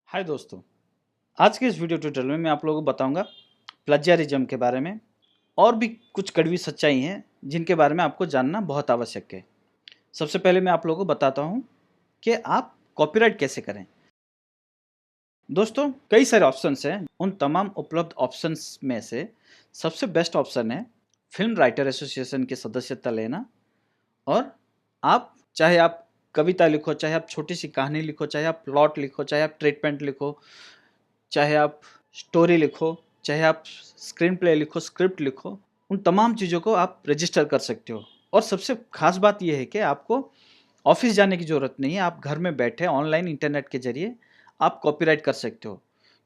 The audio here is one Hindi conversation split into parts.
हाय दोस्तों, आज के इस वीडियो ट्यूटोरियल में मैं आप लोगों को बताऊंगा प्लैगियरिज्म के बारे में और भी कुछ कड़वी सच्चाई हैं जिनके बारे में आपको जानना बहुत आवश्यक है। सबसे पहले मैं आप लोगों को बताता हूं कि आप कॉपीराइट कैसे करें। दोस्तों, कई सारे ऑप्शंस हैं। उन तमाम उपलब्ध ऑप्शंस में से सबसे बेस्ट ऑप्शन है फिल्म राइटर एसोसिएशन की सदस्यता लेना। और चाहे आप कविता लिखो, चाहे आप छोटी सी कहानी लिखो, चाहे आप प्लॉट लिखो, चाहे आप ट्रीटमेंट लिखो, चाहे आप स्टोरी लिखो, चाहे आप स्क्रीन प्ले लिखो, स्क्रिप्ट लिखो, उन तमाम चीज़ों को आप रजिस्टर कर सकते हो। और सबसे खास बात यह है कि आपको ऑफिस जाने की ज़रूरत नहीं है। आप घर में बैठे ऑनलाइन इंटरनेट के जरिए आप कॉपीराइट कर सकते हो।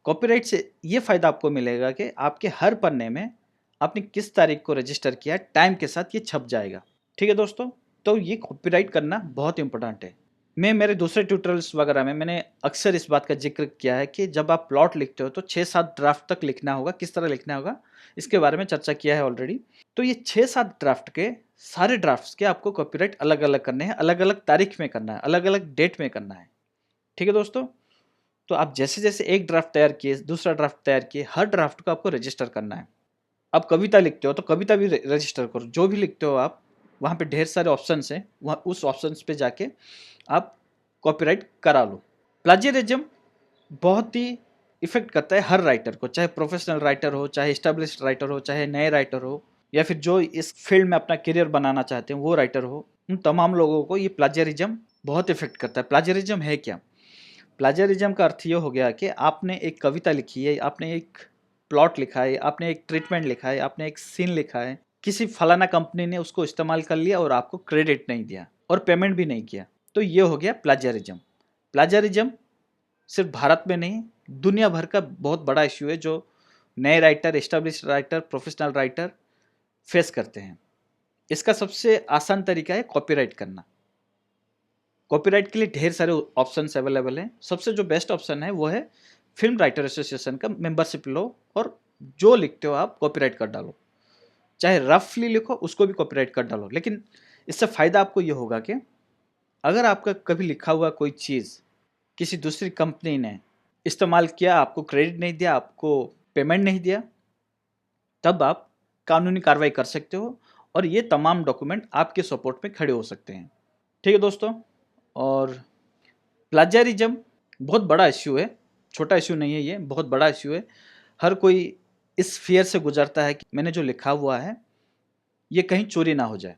कॉपीराइट से ये फ़ायदा आपको मिलेगा कि आपके हर पन्ने में आपने किस तारीख को रजिस्टर किया है, टाइम के साथ ये छप जाएगा। ठीक है दोस्तों, तो ये कॉपीराइट करना बहुत इंपॉर्टेंट है। मैं मेरे दूसरे ट्यूटोरियल्स वगैरह में मैंने अक्सर इस बात का जिक्र किया है कि जब आप प्लॉट लिखते हो तो 6-7 ड्राफ्ट तक लिखना होगा। किस तरह लिखना होगा इसके बारे में चर्चा किया है ऑलरेडी। तो ये 6-7 ड्राफ्ट के सारे ड्राफ्ट्स के आपको कॉपीराइट अलग अलग करने हैं, अलग अलग तारीख में करना है, अलग अलग डेट में करना है। ठीक है दोस्तों, तो आप जैसे जैसे एक ड्राफ्ट तैयार किए, दूसरा ड्राफ्ट तैयार किए, हर ड्राफ्ट को आपको रजिस्टर करना है। आप कविता लिखते हो तो कविता भी रजिस्टर करो। जो भी लिखते हो आप, वहाँ पे ढेर सारे ऑप्शंस हैं, वहाँ उस ऑप्शंस पे जाके आप कॉपीराइट करा लो। प्लाजियरिज्म बहुत ही इफेक्ट करता है हर राइटर को, चाहे प्रोफेशनल राइटर हो, चाहे एस्टेब्लिश्ड राइटर हो, चाहे नए राइटर हो, या फिर जो इस फील्ड में अपना करियर बनाना चाहते हैं वो राइटर हो। उन तमाम लोगों को ये प्लाजियरिज्म बहुत इफेक्ट करता है। प्लाजियरिज्म है क्या? प्लाजियरिज्म का अर्थ ये हो गया कि आपने एक कविता लिखी है, आपने एक प्लॉट लिखा है, आपने एक ट्रीटमेंट लिखा है, आपने एक सीन लिखा है, किसी फलाना कंपनी ने उसको इस्तेमाल कर लिया और आपको क्रेडिट नहीं दिया और पेमेंट भी नहीं किया, तो ये हो गया प्लाजियरिज्म। प्लाजियरिज्म सिर्फ भारत में नहीं, दुनिया भर का बहुत बड़ा इश्यू है जो नए writer, established writer, professional writer face करते हैं। इसका सबसे आसान तरीका है कॉपीराइट करना। कॉपीराइट के लिए ढेर सारे ऑप्शंस अवेलेबल हैं। सबसे जो बेस्ट ऑप्शन है वो है फिल्म राइटर एसोसिएशन का मेंबरशिप लो और जो लिखते हो आप कॉपीराइट कर डालो। चाहे रफली लिखो, उसको भी कॉपीराइट कर डालो। लेकिन इससे फ़ायदा आपको ये होगा कि अगर आपका कभी लिखा हुआ कोई चीज़ किसी दूसरी कंपनी ने इस्तेमाल किया, आपको क्रेडिट नहीं दिया, आपको पेमेंट नहीं दिया, तब आप कानूनी कार्रवाई कर सकते हो और ये तमाम डॉक्यूमेंट आपके सपोर्ट में खड़े हो सकते हैं। ठीक है दोस्तों, और प्लाजियरिज्म बहुत बड़ा इश्यू है, छोटा इश्यू नहीं है, ये बहुत बड़ा इश्यू है। हर कोई इस फियर से गुजरता है कि मैंने जो लिखा हुआ है ये कहीं चोरी ना हो जाए।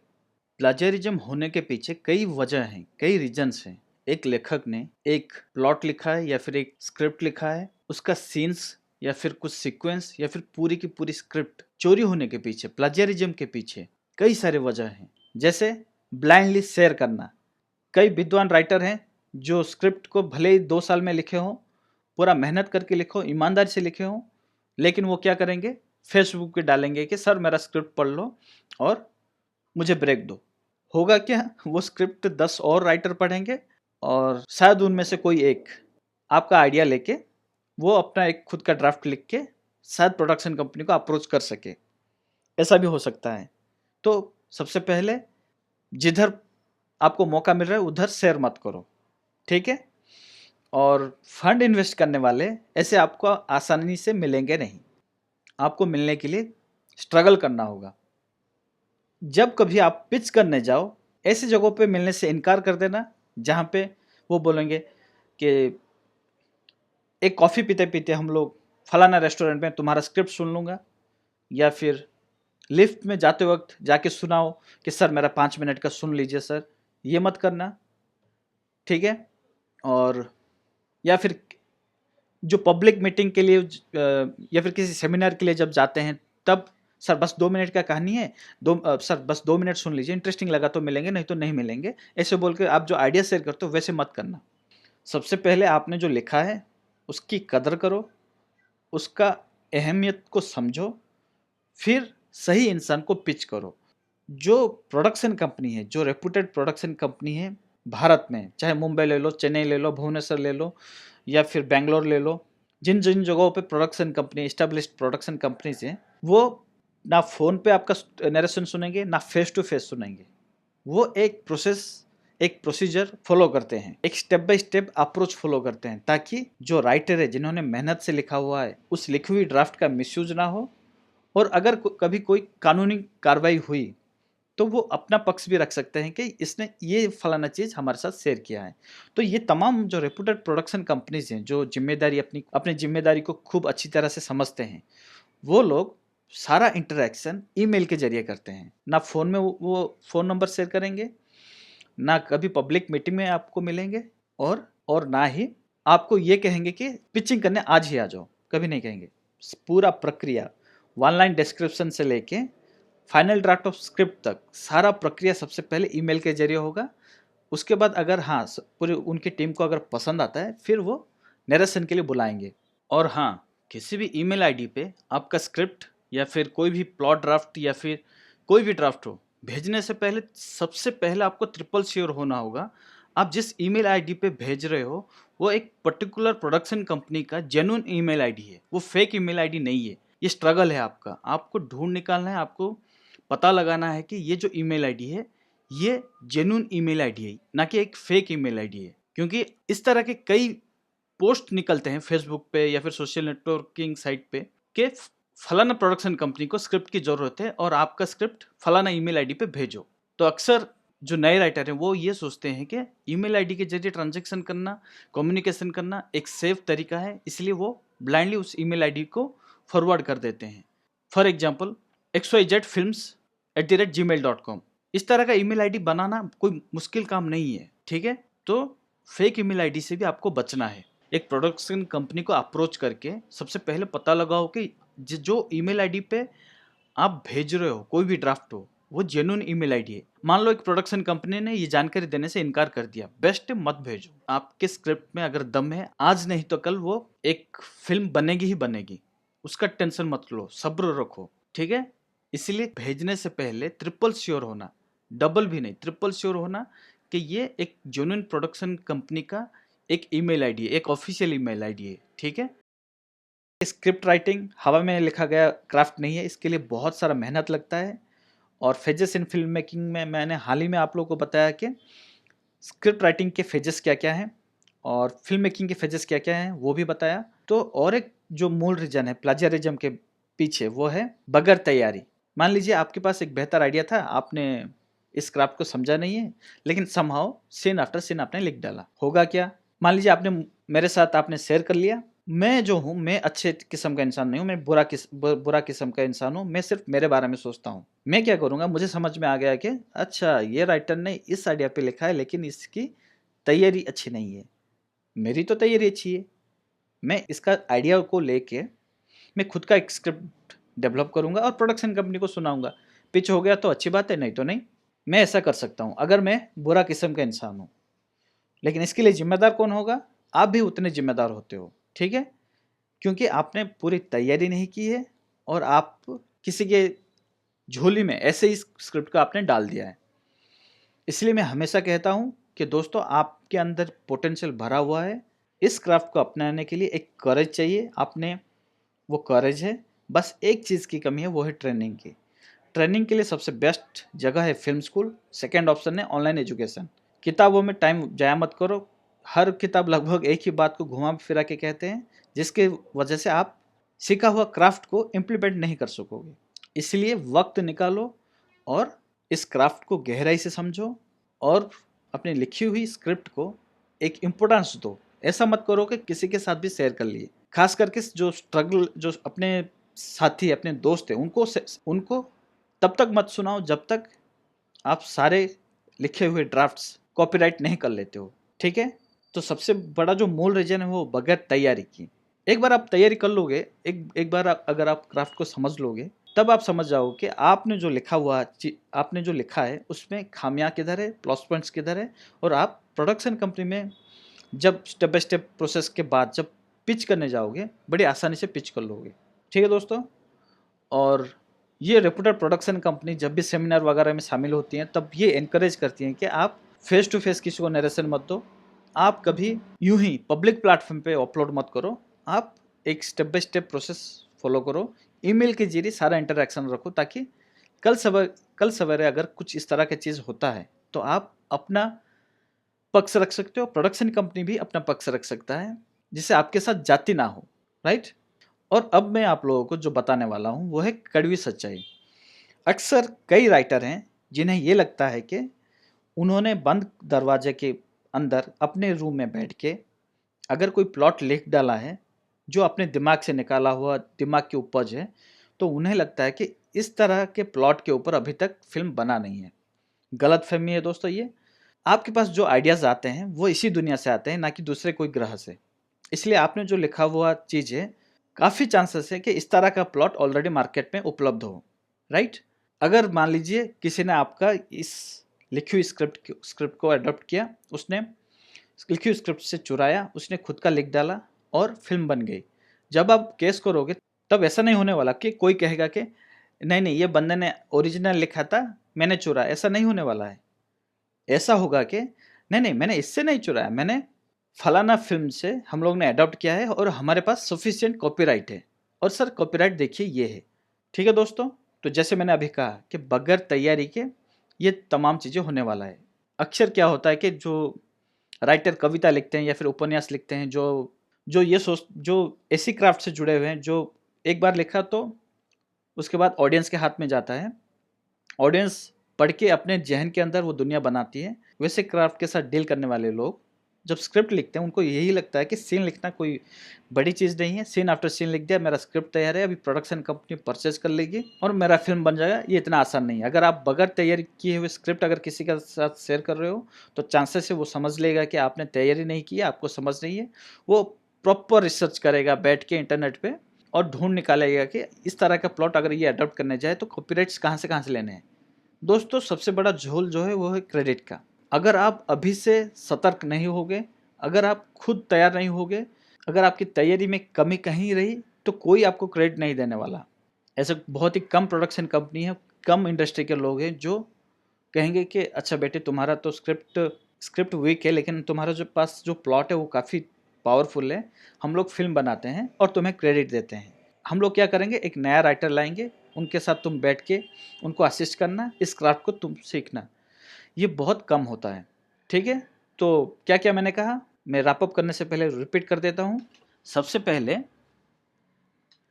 प्लाजियरिज्म होने के पीछे कई वजह हैं, कई रीजंस हैं। एक लेखक ने एक प्लॉट लिखा है या फिर एक स्क्रिप्ट लिखा है, उसका सीन्स या फिर कुछ सीक्वेंस या फिर पूरी की पूरी स्क्रिप्ट चोरी होने के पीछे, प्लाजियरिज्म के पीछे कई सारे वजह हैं। जैसे ब्लाइंडली शेयर करना। कई विद्वान राइटर हैं जो स्क्रिप्ट को भले ही 2 साल में लिखे हों, पूरा मेहनत करके लिखो, ईमानदारी से लिखे हों, लेकिन वो क्या करेंगे, फेसबुक पे डालेंगे कि सर मेरा स्क्रिप्ट पढ़ लो और मुझे ब्रेक दो। होगा क्या, वो स्क्रिप्ट 10 और राइटर पढ़ेंगे और शायद उनमें से कोई एक आपका आइडिया लेके वो अपना एक खुद का ड्राफ्ट लिख के शायद प्रोडक्शन कंपनी को अप्रोच कर सके। ऐसा भी हो सकता है। तो सबसे पहले जिधर आपको मौका मिल रहा है उधर शेयर मत करो, ठीक है? और फंड इन्वेस्ट करने वाले ऐसे आपको आसानी से मिलेंगे नहीं, आपको मिलने के लिए स्ट्रगल करना होगा। जब कभी आप पिच करने जाओ, ऐसी जगहों पे मिलने से इनकार कर देना जहाँ पे वो बोलेंगे कि एक कॉफ़ी पीते पीते हम लोग फलाना रेस्टोरेंट में तुम्हारा स्क्रिप्ट सुन लूँगा, या फिर लिफ्ट में जाते वक्त जाके सुनाओ कि सर मेरा 5 मिनट का सुन लीजिए सर। ये मत करना, ठीक है? और या फिर जो पब्लिक मीटिंग के लिए या फिर किसी सेमिनार के लिए जब जाते हैं, तब सर बस 2 मिनट का कहानी है, सर बस 2 मिनट सुन लीजिए, इंटरेस्टिंग लगा तो मिलेंगे, नहीं तो नहीं मिलेंगे, ऐसे बोल के आप जो आइडिया शेयर करते हो वैसे मत करना। सबसे पहले आपने जो लिखा है उसकी कदर करो, उसका अहमियत को समझो, फिर सही इंसान को पिच करो। जो प्रोडक्शन कंपनी है, जो रेपुटेड प्रोडक्शन कंपनी है भारत में, चाहे मुंबई ले लो, चेन्नई ले लो, भुवनेश्वर ले लो, या फिर बैंगलोर ले लो, जिन जिन जगहों पे production company, established production companies हैं, वो ना फ़ोन पे आपका नरेशन सुनेंगे, ना फेस टू फेस सुनेंगे। वो एक प्रोसेस एक प्रोसीजर फॉलो करते हैं, एक step by step approach follow करते हैं, ताकि जो राइटर है जिन्होंने मेहनत से लिखा हुआ है उस लिखी हुई ड्राफ्ट का मिसयूज ना हो, और अगर कभी कोई कानूनी कार्रवाई हुई तो वो अपना पक्ष भी रख सकते हैं कि इसने ये फलाना चीज़ हमारे साथ शेयर किया है। तो ये तमाम जो रेपुटेड प्रोडक्शन कंपनीज हैं, जो जिम्मेदारी अपनी जिम्मेदारी को खूब अच्छी तरह से समझते हैं, वो लोग सारा इंटरेक्शन ईमेल के जरिए करते हैं। ना फ़ोन में वो फ़ोन नंबर शेयर करेंगे, ना कभी पब्लिक मीटिंग में आपको मिलेंगे, और ना ही आपको ये कहेंगे कि पिचिंग करने आज ही आ जाओ, कभी नहीं कहेंगे। पूरा प्रक्रिया वन लाइन डिस्क्रिप्शन से लेके फाइनल ड्राफ्ट ऑफ स्क्रिप्ट तक सारा प्रक्रिया सबसे पहले ईमेल के जरिए होगा। उसके बाद अगर हाँ पूरी उनकी टीम को अगर पसंद आता है, फिर वो नरेशन के लिए बुलाएंगे। और हाँ, किसी भी ईमेल आईडी पे आपका स्क्रिप्ट या फिर कोई भी प्लॉट ड्राफ्ट या फिर कोई भी ड्राफ्ट हो, भेजने से पहले सबसे पहले आपको ट्रिपल श्योर होना होगा आप जिस ईमेल आईडी पे भेज रहे हो वो एक पर्टिकुलर प्रोडक्शन कंपनी का जेन्युइन ईमेल आईडी है, वो फेक ईमेल आईडी नहीं है। ये स्ट्रगल है आपका, आपको ढूंढ निकालना है, आपको पता लगाना है कि ये जो ईमेल आईडी है ये जेन्युइन ईमेल आईडी है, ना कि एक फेक ईमेल आईडी है। क्योंकि इस तरह के कई पोस्ट निकलते हैं फेसबुक पे या फिर सोशल नेटवर्किंग साइट पे कि फलाना प्रोडक्शन कंपनी को स्क्रिप्ट की ज़रूरत है और आपका स्क्रिप्ट फलाना ईमेल आईडी पे भेजो। तो अक्सर जो नए राइटर हैं वो ये सोचते हैं कि ईमेल आईडी के जरिए ट्रांजैक्शन करना, कम्युनिकेशन करना एक सेफ तरीका है, इसलिए वो ब्लाइंडली उस ईमेल आईडी को फॉरवर्ड कर देते हैं। फॉर एग्जांपल xyzfilms@gmail.com, इस तरह का ईमेल आईडी बनाना कोई मुश्किल काम नहीं है, ठीक है। तो फेक ईमेल आईडी से भी आपको बचना है। एक प्रोडक्शन कंपनी को अप्रोच करके सबसे पहले पता लगाओ कि जो ईमेल आईडी पे आप भेज रहे हो कोई भी ड्राफ्ट हो वो जेन्युइन ईमेल आईडी है। मान लो एक प्रोडक्शन कंपनी ने ये जानकारी देने से इनकार कर दिया, बेस्ट मत भेजो। आपके स्क्रिप्ट में अगर दम है, आज नहीं तो कल वो एक फिल्म बनेगी ही बनेगी, उसका टेंशन मत लो, सब्र रखो, ठीक है। इसलिए भेजने से पहले ट्रिपल श्योर होना, डबल भी नहीं, ट्रिपल श्योर होना कि ये एक जेन्युइन प्रोडक्शन कंपनी का एक ईमेल आईडी है, एक ऑफिशियल ईमेल आईडी है, ठीक है। स्क्रिप्ट राइटिंग हवा में लिखा गया क्राफ्ट नहीं है, इसके लिए बहुत सारा मेहनत लगता है। और फेजेस इन फिल्म मेकिंग में मैंने हाल ही में आप लोगों को बताया कि स्क्रिप्ट राइटिंग के फेजेस क्या क्या हैं और फिल्म मेकिंग के फेजेस क्या क्या हैं, वो भी बताया। तो और एक जो मूल रीजन है प्लाजियरिज्म के पीछे, वो है बगैर तैयारी। मान लीजिए आपके पास एक बेहतर आइडिया था, आपने इस क्राफ्ट को समझा नहीं है, लेकिन समहाउ सीन आफ्टर सीन आपने लिख डाला। होगा क्या, मान लीजिए आपने मेरे साथ आपने शेयर कर लिया, मैं जो हूँ मैं अच्छे किस्म का इंसान नहीं हूँ, मैं बुरा किस्म का इंसान हूँ, मैं सिर्फ मेरे बारे में सोचता हूँ। मैं क्या करूँगा, मुझे समझ में आ गया कि अच्छा ये राइटर ने इस आइडिया पे लिखा है लेकिन इसकी तैयारी अच्छी नहीं है, मेरी तो तैयारी अच्छी है। मैं इसका आइडिया को लेके मैं खुद का एक स्क्रिप्ट डेवलप करूँगा और प्रोडक्शन कंपनी को सुनाऊँगा। पिच हो गया तो अच्छी बात है, नहीं तो नहीं। मैं ऐसा कर सकता हूँ अगर मैं बुरा किस्म का इंसान हूँ, लेकिन इसके लिए जिम्मेदार कौन होगा, आप भी उतने जिम्मेदार होते हो, ठीक है। क्योंकि आपने पूरी तैयारी नहीं की है और आप किसी के झोली में ऐसे ही स्क्रिप्ट को आपने डाल दिया है। इसलिए मैं हमेशा कहता हूँ कि दोस्तों आपके अंदर पोटेंशियल भरा हुआ है, इस क्राफ्ट को अपनाने के लिए एक करेज चाहिए, आपने वो करेज है। बस एक चीज़ की कमी है, वो है ट्रेनिंग की। ट्रेनिंग के लिए सबसे बेस्ट जगह है फिल्म स्कूल, सेकेंड ऑप्शन है ऑनलाइन एजुकेशन। किताबों में टाइम जाया मत करो, हर किताब लगभग एक ही बात को घुमा फिरा के कहते हैं, जिसके वजह से आप सीखा हुआ क्राफ्ट को इम्प्लीमेंट नहीं कर सकोगे। इसलिए वक्त निकालो और इस क्राफ्ट को गहराई से समझो और अपनी लिखी हुई स्क्रिप्ट को एक इम्पोर्टेंस दो। ऐसा मत करो कि किसी के साथ भी शेयर कर लिए, खास करके जो स्ट्रगल जो अपने साथी अपने दोस्त हैं उनको तब तक मत सुनाओ जब तक आप सारे लिखे हुए ड्राफ्ट्स कॉपीराइट नहीं कर लेते हो, ठीक है। तो सबसे बड़ा जो मूल रीजन है वो बगैर तैयारी की। एक बार आप तैयारी कर लोगे, एक बार अगर आप क्राफ्ट को समझ लोगे, तब आप समझ जाओ कि आपने जो लिखा है उसमें खामियां किधर है, प्लस पॉइंट्स किधर है, और आप प्रोडक्शन कंपनी में जब स्टेप बाय स्टेप प्रोसेस के बाद जब पिच करने जाओगे बड़ी आसानी से पिच कर लोगे, ठीक है दोस्तों। और ये रेपुटेड प्रोडक्शन कंपनी जब भी सेमिनार वगैरह में शामिल होती हैं तब ये एनकरेज करती हैं कि आप फेस टू फेस किसी को नरेशन मत दो, आप कभी यूं ही पब्लिक प्लेटफॉर्म पे अपलोड मत करो, आप एक step by step process follow करो, ईमेल के जरिए सारा इंटरेक्शन रखो, ताकि कल सवेरे अगर कुछ इस तरह की चीज़ होता है तो आप अपना पक्ष रख सकते हो, प्रोडक्शन कंपनी भी अपना पक्ष रख सकता है, जिससे आपके साथ जाति ना हो, राइट। और अब मैं आप लोगों को जो बताने वाला हूँ वो है कड़वी सच्चाई। अक्सर कई राइटर हैं जिन्हें ये लगता है कि उन्होंने बंद दरवाजे के अंदर अपने रूम में बैठ के अगर कोई प्लॉट लिख डाला है जो अपने दिमाग से निकाला हुआ दिमाग की उपज है, तो उन्हें लगता है कि इस तरह के प्लॉट के ऊपर अभी तक फिल्म बना नहीं है। गलत फहमी है दोस्तों ये। आपके पास जो आइडियाज़ आते हैं वो इसी दुनिया से आते हैं, ना कि दूसरे कोई ग्रह से। इसलिए आपने जो लिखा हुआ चीज़ है, काफ़ी चांसेस है कि इस तरह का प्लॉट ऑलरेडी मार्केट में उपलब्ध हो, राइट। अगर मान लीजिए किसी ने आपका इस लिखी हुई स्क्रिप्ट को अडॉप्ट किया, उसने लिखी हुई स्क्रिप्ट से चुराया, उसने खुद का लिख डाला और फिल्म बन गई। जब आप केस करोगे तब ऐसा नहीं होने वाला कि कोई कहेगा कि नहीं नहीं ये बंदे ने ओरिजिनल लिखा था, मैंने चुराया। ऐसा नहीं होने वाला है। ऐसा होगा कि नहीं नहीं मैंने इससे नहीं चुराया, मैंने फलाना फिल्म से हम लोग ने अडॉप्ट किया है और हमारे पास सफिशिएंट कॉपीराइट है, और सर कॉपीराइट देखिए ये है। ठीक है दोस्तों, तो जैसे मैंने अभी कहा कि बगैर तैयारी के ये तमाम चीज़ें होने वाला है। अक्सर क्या होता है कि जो राइटर कविता लिखते हैं या फिर उपन्यास लिखते हैं, जो ऐसी क्राफ्ट से जुड़े हुए हैं, जो एक बार लिखा तो उसके बाद ऑडियंस के हाथ में जाता है, ऑडियंस पढ़ के अपने जहन के अंदर वो दुनिया बनाती है। वैसे क्राफ्ट के साथ डील करने वाले लोग जब स्क्रिप्ट लिखते हैं उनको यही लगता है कि सीन लिखना कोई बड़ी चीज़ नहीं है, सीन आफ्टर सीन लिख दिया, मेरा स्क्रिप्ट तैयार है, अभी प्रोडक्शन कंपनी परचेज कर लेगी और मेरा फिल्म बन जाएगा। ये इतना आसान नहीं है। अगर आप बगैर तैयारी किए हुए स्क्रिप्ट अगर किसी के साथ शेयर कर रहे हो तो चांसेस है वो समझ लेगा कि आपने तैयारी नहीं की है, आपको समझ नहीं है। वो प्रॉपर रिसर्च करेगा बैठ के इंटरनेट पे और ढूंढ निकालेगा कि इस तरह का प्लॉट अगर ये अडॉप्ट करने जाए तो कॉपीराइट्स कहाँ से लेने हैं। दोस्तों सबसे बड़ा झोल जो है वो है क्रेडिट का। अगर आप अभी से सतर्क नहीं होगे, अगर आप खुद तैयार नहीं होगे, अगर आपकी तैयारी में कमी कहीं रही तो कोई आपको क्रेडिट नहीं देने वाला। ऐसे बहुत ही कम प्रोडक्शन कंपनी है, कम इंडस्ट्री के लोग हैं जो कहेंगे कि अच्छा बेटे तुम्हारा तो स्क्रिप्ट वीक है, लेकिन तुम्हारा जो पास जो प्लॉट है वो काफ़ी पावरफुल है, हम लोग फिल्म बनाते हैं और तुम्हें क्रेडिट देते हैं। हम लोग क्या करेंगे, एक नया राइटर लाएंगे, उनके साथ तुम बैठ के उनको असिस्ट करना, इस क्राफ्ट को तुम सीखना। ये बहुत कम होता है। ठीक है, तो क्या क्या मैंने कहा, मैं रैप अप करने से पहले रिपीट कर देता हूँ। सबसे पहले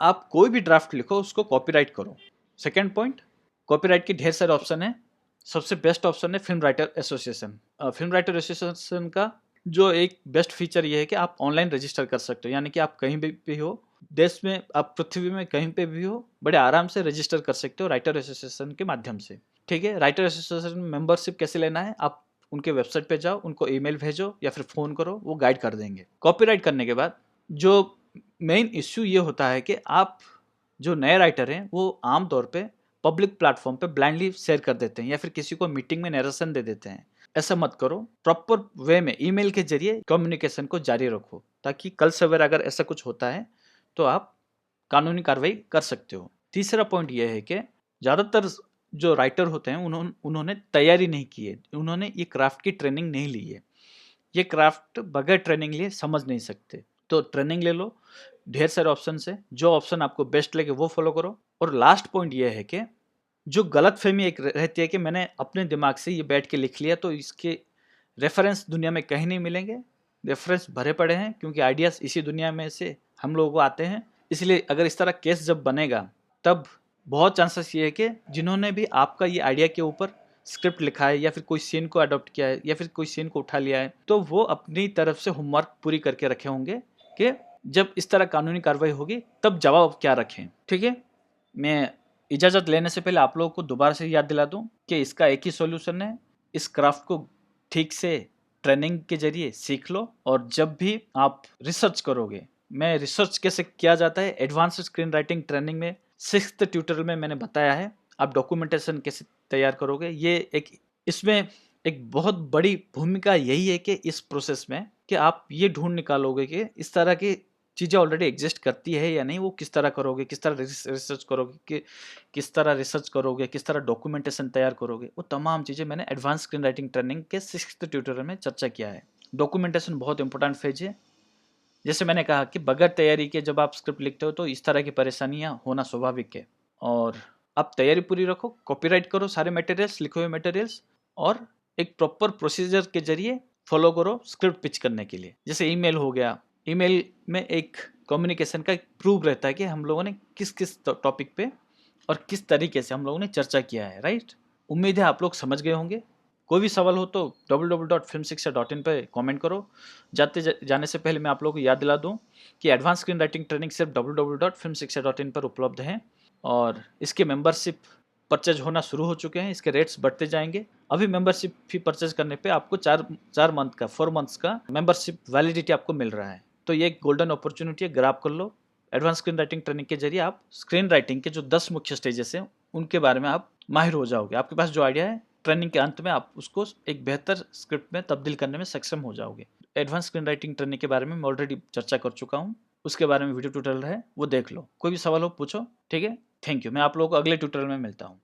आप कोई भी ड्राफ्ट लिखो उसको कॉपीराइट करो। सेकेंड पॉइंट, कॉपीराइट के ढेर सारे ऑप्शन है। सबसे बेस्ट ऑप्शन है film writer association. Film writer association का जो एक बेस्ट फीचर ये है कि आप ऑनलाइन रजिस्टर कर सकते हो, यानी कि आप कहीं भी हो देश में, आप पृथ्वी में कहीं पे भी हो, बड़े आराम से रजिस्टर कर सकते हो राइटर एसोसिएशन के माध्यम से। ठीक है, राइटर एसोसिएशन मेंबरशिप कैसे लेना है, आप उनके वेबसाइट पे जाओ, उनको ईमेल भेजो या फिर फ़ोन करो, वो गाइड कर देंगे। कॉपीराइट करने के बाद जो मेन इश्यू ये होता है कि आप जो नए राइटर हैं वो आम तौर पे पब्लिक प्लेटफॉर्म पे ब्लाइंडली शेयर कर देते हैं या फिर किसी को मीटिंग में नरेशन दे देते हैं। ऐसा मत करो, प्रॉपर वे में ईमेल के जरिए कम्युनिकेशन को जारी रखो, ताकि कल सवेर अगर ऐसा कुछ होता है तो आप कानूनी कार्रवाई कर सकते हो। तीसरा पॉइंट यह है कि ज़्यादातर जो राइटर होते हैं उन्होंने तैयारी नहीं की है, उन्होंने ये क्राफ्ट की ट्रेनिंग नहीं ली है। ये क्राफ्ट बगैर ट्रेनिंग लिए समझ नहीं सकते, तो ट्रेनिंग ले लो। ढेर सारे ऑप्शन है, जो ऑप्शन आपको बेस्ट लगे वो फॉलो करो। और लास्ट पॉइंट ये है कि जो गलतफहमी एक रहती है कि मैंने अपने दिमाग से ये बैठ के लिख लिया तो इसके रेफरेंस दुनिया में कहीं नहीं मिलेंगे। रेफरेंस भरे पड़े हैं, क्योंकि आइडियाज़ इसी दुनिया में से हम लोगों को आते हैं। इसलिए अगर इस तरह केस जब बनेगा तब बहुत चांसेस ये है कि जिन्होंने भी आपका ये आइडिया के ऊपर स्क्रिप्ट लिखा है या फिर कोई सीन को अडॉप्ट किया है या फिर कोई सीन को उठा लिया है, तो वो अपनी तरफ से होमवर्क पूरी करके रखे होंगे कि जब इस तरह कानूनी कार्रवाई होगी तब जवाब क्या रखें। ठीक है, मैं इजाज़त लेने से पहले आप लोगों को दोबारा से याद दिला दूं कि इसका एक ही सॉल्यूशन है, इस क्राफ्ट को ठीक से ट्रेनिंग के जरिए सीख लो। और जब भी आप रिसर्च करोगे, मैं रिसर्च कैसे किया जाता है एडवांस स्क्रीन राइटिंग ट्रेनिंग में 6th ट्यूटोरियल में मैंने बताया है। आप डॉक्यूमेंटेशन कैसे तैयार करोगे, ये इसमें एक बहुत बड़ी भूमिका यही है कि इस प्रोसेस में कि आप ये ढूंढ निकालोगे कि इस तरह की चीज़ें ऑलरेडी एग्जिस्ट करती है या नहीं, वो किस तरह करोगे, किस तरह रिसर्च करोगे, कि किस तरह रिसर्च करोगे, किस तरह डॉक्यूमेंटेशन तैयार करोगे, वो तमाम चीज़ें मैंने एडवांस स्क्रीन राइटिंग ट्रेनिंग के 6th ट्यूटोरियल में चर्चा किया है। डॉक्यूमेंटेशन बहुत इंपॉर्टेंट फेज है। जैसे मैंने कहा कि बगैर तैयारी के जब आप स्क्रिप्ट लिखते हो तो इस तरह की परेशानियाँ होना स्वाभाविक है। और आप तैयारी पूरी रखो, कॉपीराइट करो सारे मटेरियल्स, लिखे हुए मटेरियल्स, और एक प्रॉपर प्रोसीजर के जरिए फॉलो करो स्क्रिप्ट पिच करने के लिए। जैसे ईमेल हो गया, ईमेल में एक कम्युनिकेशन का एक प्रूफ रहता है कि हम लोगों ने किस किस टॉपिक पे और किस तरीके से हम लोगों ने चर्चा किया है, राइट। उम्मीद है आप लोग समझ गए होंगे। कोई भी सवाल हो तो www.filmshiksha.in पे कमेंट करो। जाने से पहले मैं आप लोगों को याद दिला दूं कि एडवांस स्क्रीन राइटिंग ट्रेनिंग सिर्फ www.filmshiksha.in पर उपलब्ध है और इसके मेंबरशिप परचेज होना शुरू हो चुके हैं। इसके रेट्स बढ़ते जाएंगे। अभी मेंबरशिप फी परचेज करने पे आपको 4 मंथ्स का मेंबरशिप वैलिडिटी आपको मिल रहा है। तो ये एक गोल्डन अपॉर्चुनिटी है, ग्रैब कर लो। एडवांस स्क्रीन राइटिंग ट्रेनिंग के जरिए आप स्क्रीन राइटिंग के जो 10 मुख्य स्टेजेस हैं उनके बारे में आप माहिर हो जाओगे। आपके पास जो आइडिया है ट्रेनिंग के अंत में आप उसको एक बेहतर स्क्रिप्ट में तब्दील करने में सक्षम हो जाओगे। एडवांस स्क्रीन राइटिंग ट्रेनिंग के बारे में मैं ऑलरेडी चर्चा कर चुका हूँ, उसके बारे में वीडियो ट्यूटोरियल है, वो देख लो। कोई भी सवाल हो पूछो, ठीक है। Thank you. मैं आप लोगों को अगले ट्यूटोरियल में मिलता हूँ।